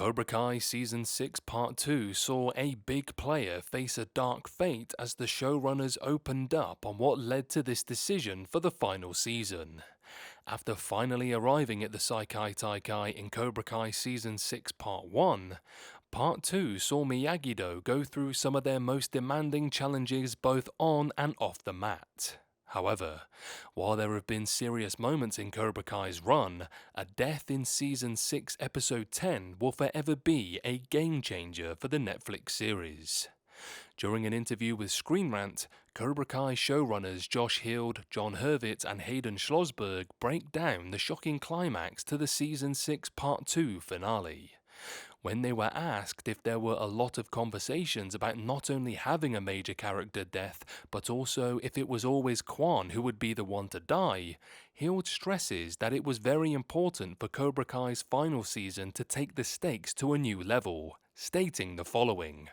Cobra Kai Season 6 Part 2 saw a big player face a dark fate as the showrunners opened up on what led to this decision for the final season. After finally arriving at the Seikai Taikai in Cobra Kai Season 6 Part 1, Part 2 saw Miyagi-Do go through some of their most demanding challenges both on and off the mat. However, while there have been serious moments in Cobra Kai's run, a death in Season 6 Episode 10 will forever be a game changer for the Netflix series. During an interview with Screen Rant, Cobra Kai showrunners Josh Heald, John Hurwitz and Hayden Schlossberg break down the shocking climax to the Season 6 Part 2 finale. When they were asked if there were a lot of conversations about not only having a major character death, but also if it was always Quan who would be the one to die, Heald stresses that it was very important for Cobra Kai's final season to take the stakes to a new level, stating the following: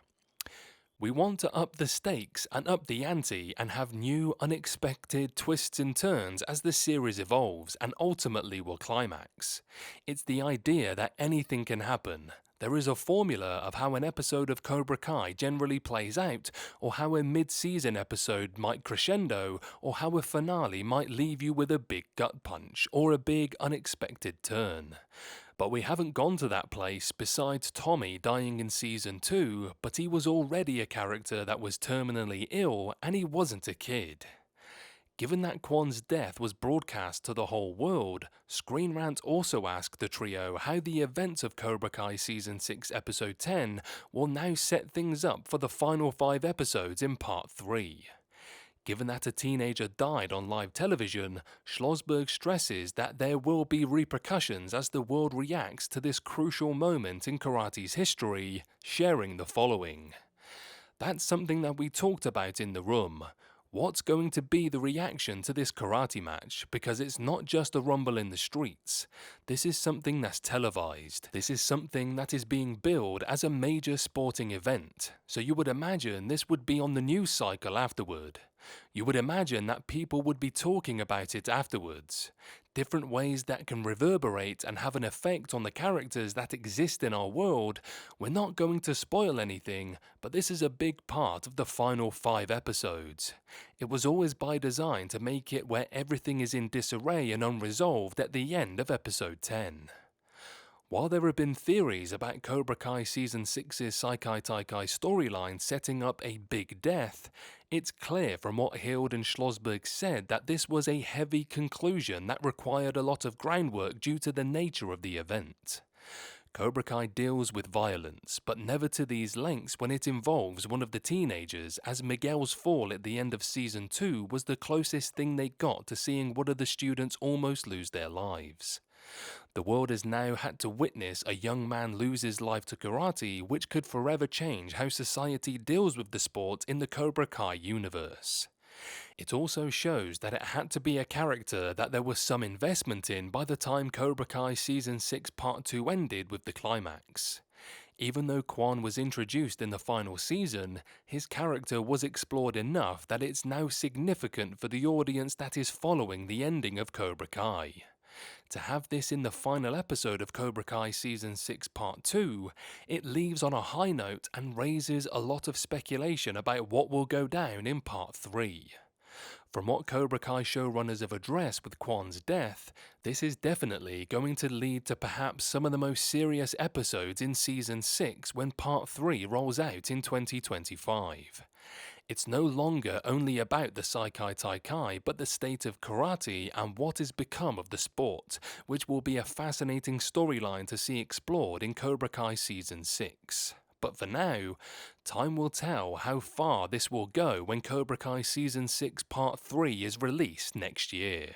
"We want to up the stakes and up the ante and have new, unexpected twists and turns as the series evolves and ultimately will climax. It's the idea that anything can happen. There is a formula of how an episode of Cobra Kai generally plays out, or how a mid-season episode might crescendo, or how a finale might leave you with a big gut punch, or a big unexpected turn. But we haven't gone to that place besides Tommy dying in Season 2, but he was already a character that was terminally ill and he wasn't a kid." Given that Quan's death was broadcast to the whole world, Screen Rant also asked the trio how the events of Cobra Kai Season 6 Episode 10 will now set things up for the final 5 episodes in Part 3. Given that a teenager died on live television, Schlossberg stresses that there will be repercussions as the world reacts to this crucial moment in karate's history, sharing the following: "That's something that we talked about in the room. What's going to be the reaction to this karate match? Because it's not just a rumble in the streets. This is something that's televised. This is something that is being billed as a major sporting event. So you would imagine this would be on the news cycle afterward. You would imagine that people would be talking about it afterwards. Different ways that can reverberate and have an effect on the characters that exist in our world. We're not going to spoil anything, but this is a big part of the final 5 episodes. It was always by design to make it where everything is in disarray and unresolved at the end of Episode 10. While there have been theories about Cobra Kai Season 6's Seikai Taikai storyline setting up a big death, it's clear from what Heald and Schlossberg said that this was a heavy conclusion that required a lot of groundwork due to the nature of the event. Cobra Kai deals with violence, but never to these lengths when it involves one of the teenagers, as Miguel's fall at the end of Season 2 was the closest thing they got to seeing one of the students almost lose their lives. The world has now had to witness a young man lose his life to karate, which could forever change how society deals with the sport in the Cobra Kai universe. It also shows that it had to be a character that there was some investment in by the time Cobra Kai Season 6 Part 2 ended with the climax. Even though Quan was introduced in the final season, his character was explored enough that it's now significant for the audience that is following the ending of Cobra Kai. To have this in the final episode of Cobra Kai Season 6 Part 2, it leaves on a high note and raises a lot of speculation about what will go down in Part 3. From what Cobra Kai showrunners have addressed with Quan's death, this is definitely going to lead to perhaps some of the most serious episodes in Season 6 when Part 3 rolls out in 2025. It's no longer only about the Seikai Taikai, but the state of karate and what has become of the sport, which will be a fascinating storyline to see explored in Cobra Kai Season 6. But for now, time will tell how far this will go when Cobra Kai Season 6 Part 3 is released next year.